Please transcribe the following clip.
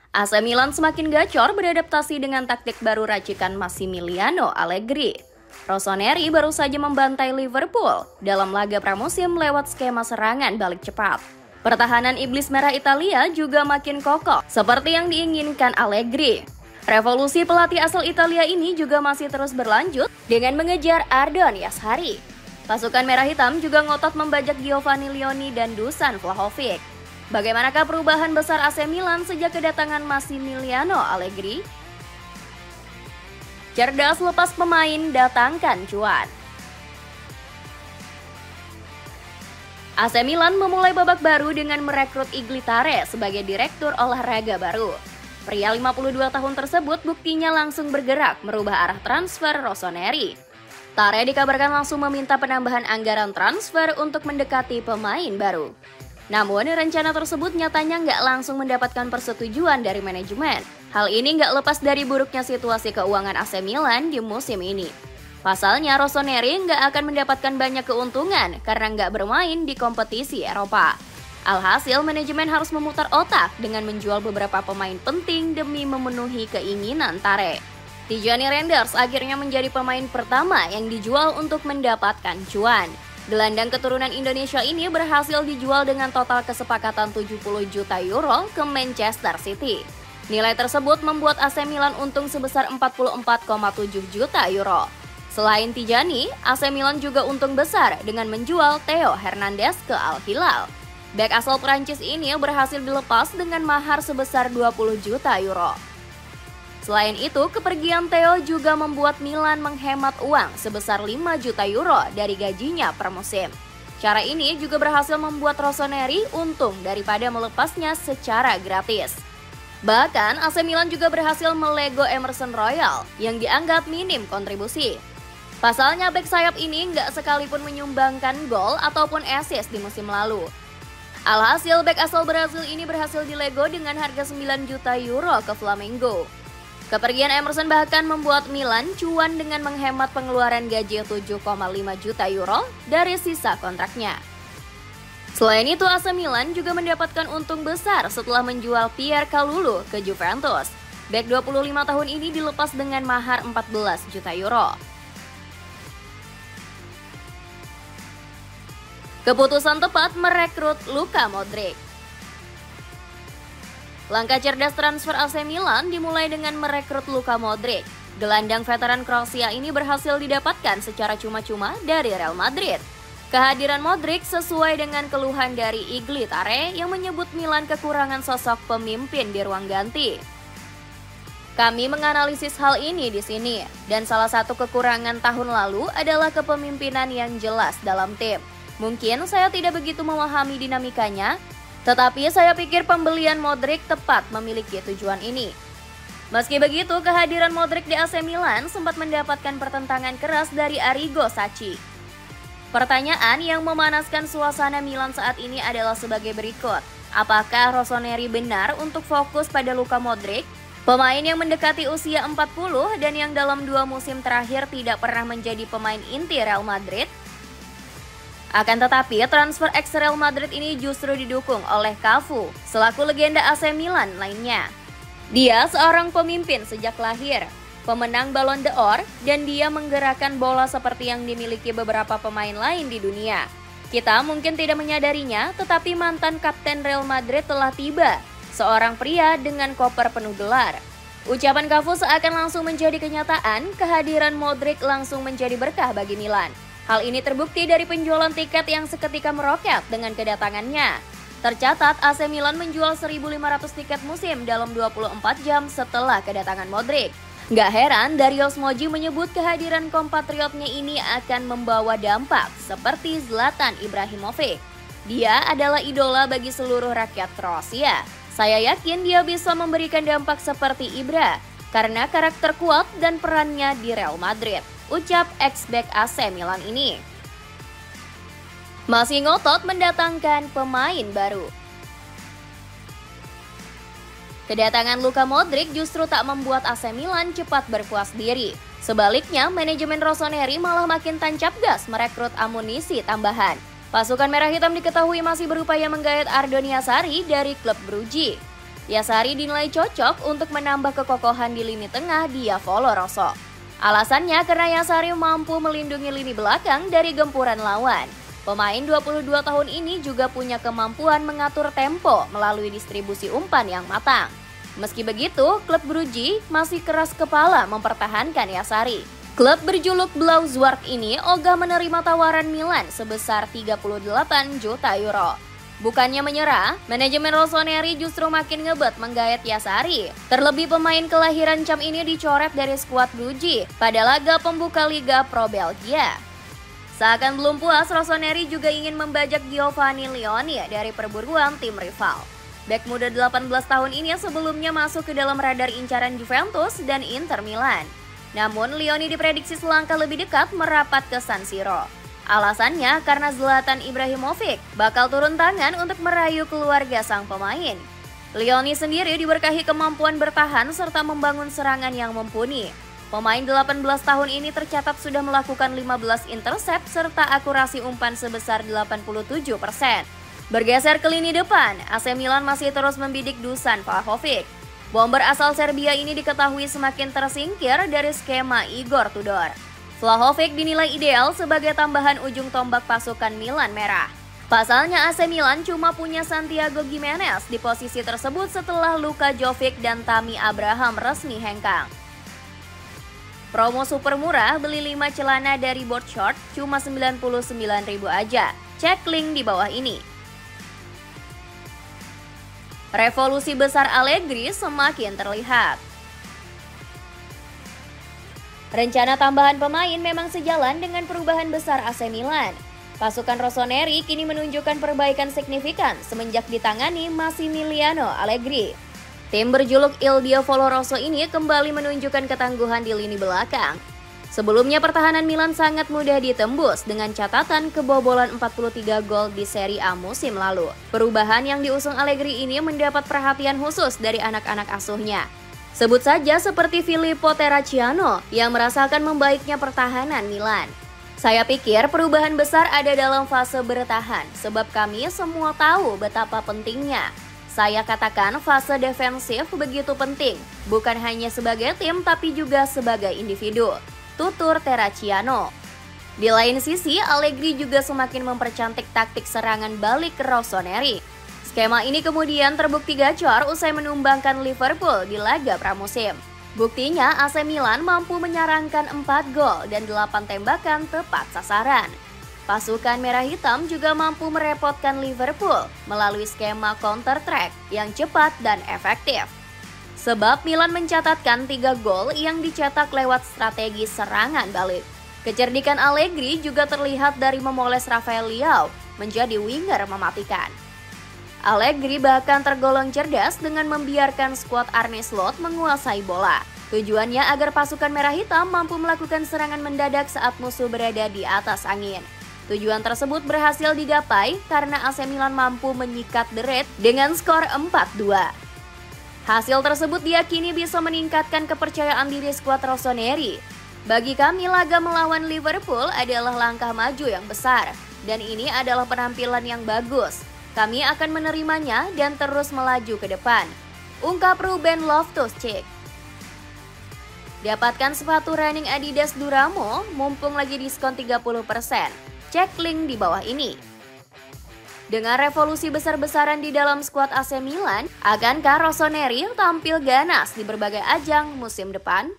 AC Milan semakin gacor beradaptasi dengan taktik baru racikan Massimiliano Allegri. Rossoneri baru saja membantai Liverpool dalam laga pramusim lewat skema serangan balik cepat. Pertahanan iblis merah Italia juga makin kokoh, seperti yang diinginkan Allegri. Revolusi pelatih asal Italia ini juga masih terus berlanjut dengan mengejar Ardon Yashari. Pasukan merah hitam juga ngotot membajak Giovanni Leoni dan Dusan Vlahovic. Bagaimanakah perubahan besar AC Milan sejak kedatangan Massimiliano Allegri? Cerdas lepas pemain, datangkan cuan. AC Milan memulai babak baru dengan merekrut Iglitare sebagai direktur olahraga baru. Pria 52 tahun tersebut buktinya langsung bergerak merubah arah transfer Rossoneri. Tare dikabarkan langsung meminta penambahan anggaran transfer untuk mendekati pemain baru. Namun, rencana tersebut nyatanya nggak langsung mendapatkan persetujuan dari manajemen. Hal ini nggak lepas dari buruknya situasi keuangan AC Milan di musim ini. Pasalnya, Rossoneri nggak akan mendapatkan banyak keuntungan karena nggak bermain di kompetisi Eropa. Alhasil, manajemen harus memutar otak dengan menjual beberapa pemain penting demi memenuhi keinginan Tare. Tijani Reinders akhirnya menjadi pemain pertama yang dijual untuk mendapatkan cuan. Gelandang keturunan Indonesia ini berhasil dijual dengan total kesepakatan 70 juta euro ke Manchester City. Nilai tersebut membuat AC Milan untung sebesar 44,7 juta euro. Selain Tijani, AC Milan juga untung besar dengan menjual Theo Hernandez ke Al Hilal. Bek asal Prancis ini berhasil dilepas dengan mahar sebesar 20 juta euro. Selain itu, kepergian Theo juga membuat Milan menghemat uang sebesar 5 juta euro dari gajinya per musim. Cara ini juga berhasil membuat Rossoneri untung daripada melepasnya secara gratis. Bahkan, AC Milan juga berhasil melego Emerson Royal yang dianggap minim kontribusi. Pasalnya, bek sayap ini nggak sekalipun menyumbangkan gol ataupun assist di musim lalu. Alhasil, bek asal Brasil ini berhasil dilego dengan harga 9 juta euro ke Flamengo. Kepergian Emerson bahkan membuat Milan cuan dengan menghemat pengeluaran gaji 7,5 juta euro dari sisa kontraknya. Selain itu, AC Milan juga mendapatkan untung besar setelah menjual Pierre Kalulu ke Juventus. Bek 25 tahun ini dilepas dengan mahar 14 juta euro. Keputusan tepat merekrut Luka Modric. Langkah cerdas transfer AC Milan dimulai dengan merekrut Luka Modric. Gelandang veteran Kroasia ini berhasil didapatkan secara cuma-cuma dari Real Madrid. Kehadiran Modric sesuai dengan keluhan dari Iglitare yang menyebut Milan kekurangan sosok pemimpin di ruang ganti. Kami menganalisis hal ini di sini, dan salah satu kekurangan tahun lalu adalah kepemimpinan yang jelas dalam tim. Mungkin saya tidak begitu memahami dinamikanya, tetapi saya pikir pembelian Modric tepat memiliki tujuan ini. Meski begitu, kehadiran Modric di AC Milan sempat mendapatkan pertentangan keras dari Arrigo Sacchi. Pertanyaan yang memanaskan suasana Milan saat ini adalah sebagai berikut. Apakah Rossoneri benar untuk fokus pada Luka Modric? Pemain yang mendekati usia 40 dan yang dalam 2 musim terakhir tidak pernah menjadi pemain inti Real Madrid? Akan tetapi, transfer ex Real Madrid ini justru didukung oleh Cafu, selaku legenda AC Milan lainnya. Dia seorang pemimpin sejak lahir, pemenang Ballon d'Or, dan dia menggerakkan bola seperti yang dimiliki beberapa pemain lain di dunia. Kita mungkin tidak menyadarinya, tetapi mantan kapten Real Madrid telah tiba, seorang pria dengan koper penuh gelar. Ucapan Cafu seakan langsung menjadi kenyataan, kehadiran Modric langsung menjadi berkah bagi Milan. Hal ini terbukti dari penjualan tiket yang seketika meroket dengan kedatangannya. Tercatat AC Milan menjual 1.500 tiket musim dalam 24 jam setelah kedatangan Modric. Gak heran Darius Moji menyebut kehadiran kompatriotnya ini akan membawa dampak seperti Zlatan Ibrahimovic. Dia adalah idola bagi seluruh rakyat Kroasia. Saya yakin dia bisa memberikan dampak seperti Ibra karena karakter kuat dan perannya di Real Madrid, ucap ex-bek AC Milan ini. Masih ngotot mendatangkan pemain baru. Kedatangan Luka Modric justru tak membuat AC Milan cepat berpuas diri. Sebaliknya, manajemen Rossoneri malah makin tancap gas merekrut amunisi tambahan. Pasukan Merah Hitam diketahui masih berupaya menggait Ardon Yashari dari klub Brugge. Yasari dinilai cocok untuk menambah kekokohan di lini tengah Diavolo Rosso. Alasannya karena Yasari mampu melindungi lini belakang dari gempuran lawan. Pemain 22 tahun ini juga punya kemampuan mengatur tempo melalui distribusi umpan yang matang. Meski begitu, klub Brugge masih keras kepala mempertahankan Yasari. Klub berjuluk Blauschwarz ini ogah menerima tawaran Milan sebesar 38 juta euro. Bukannya menyerah, manajemen Rossoneri justru makin ngebet menggayat Yasari. Terlebih pemain kelahiran Cam ini dicoret dari skuad Brugge pada laga pembuka Liga Pro Belgia. Seakan belum puas, Rossoneri juga ingin membajak Giovanni Leoni dari perburuan tim rival. Bek muda 18 tahun ini sebelumnya masuk ke dalam radar incaran Juventus dan Inter Milan. Namun Leoni diprediksi selangkah lebih dekat merapat ke San Siro. Alasannya karena Zlatan Ibrahimovic bakal turun tangan untuk merayu keluarga sang pemain. Leoni sendiri diberkahi kemampuan bertahan serta membangun serangan yang mumpuni. Pemain 18 tahun ini tercatat sudah melakukan 15 intercept serta akurasi umpan sebesar 87%. Bergeser ke lini depan, AC Milan masih terus membidik Dusan Vlahovic. Bomber asal Serbia ini diketahui semakin tersingkir dari skema Igor Tudor. Vlahovic dinilai ideal sebagai tambahan ujung tombak pasukan Milan Merah. Pasalnya AC Milan cuma punya Santiago Gimenez di posisi tersebut setelah Luka Jovic dan Tammy Abraham resmi hengkang. Promo super murah, beli 5 celana dari Board Short cuma 99.000 aja. Cek link di bawah ini. Revolusi besar Allegri semakin terlihat. Rencana tambahan pemain memang sejalan dengan perubahan besar AC Milan. Pasukan Rossoneri kini menunjukkan perbaikan signifikan semenjak ditangani Massimiliano Allegri. Tim berjuluk Il Diavolo Rosso ini kembali menunjukkan ketangguhan di lini belakang. Sebelumnya pertahanan Milan sangat mudah ditembus dengan catatan kebobolan 43 gol di Serie A musim lalu. Perubahan yang diusung Allegri ini mendapat perhatian khusus dari anak-anak asuhnya. Sebut saja seperti Filippo Terracciano yang merasakan membaiknya pertahanan Milan. Saya pikir perubahan besar ada dalam fase bertahan, sebab kami semua tahu betapa pentingnya. Saya katakan fase defensif begitu penting, bukan hanya sebagai tim tapi juga sebagai individu, tutur Terracciano. Di lain sisi, Allegri juga semakin mempercantik taktik serangan balik ke Rossoneri. Skema ini kemudian terbukti gacor usai menumbangkan Liverpool di laga pramusim. Buktinya AC Milan mampu menyarangkan 4 gol dan 8 tembakan tepat sasaran. Pasukan merah hitam juga mampu merepotkan Liverpool melalui skema counter-attack yang cepat dan efektif. Sebab Milan mencatatkan 3 gol yang dicetak lewat strategi serangan balik. Kecerdikan Allegri juga terlihat dari memoles Rafael Leao menjadi winger mematikan. Allegri bahkan tergolong cerdas dengan membiarkan skuad Arne Slot menguasai bola. Tujuannya agar pasukan merah hitam mampu melakukan serangan mendadak saat musuh berada di atas angin. Tujuan tersebut berhasil digapai karena AC Milan mampu menyikat The Red dengan skor 4-2. Hasil tersebut diyakini bisa meningkatkan kepercayaan diri skuad Rossoneri. Bagi kami, laga melawan Liverpool adalah langkah maju yang besar, dan ini adalah penampilan yang bagus. Kami akan menerimanya dan terus melaju ke depan, ungkap Ruben Loftus-Cheek. Dapatkan sepatu running Adidas Duramo mumpung lagi diskon 30%. Cek link di bawah ini. Dengan revolusi besar-besaran di dalam skuad AC Milan, akankah Rossoneri tampil ganas di berbagai ajang musim depan?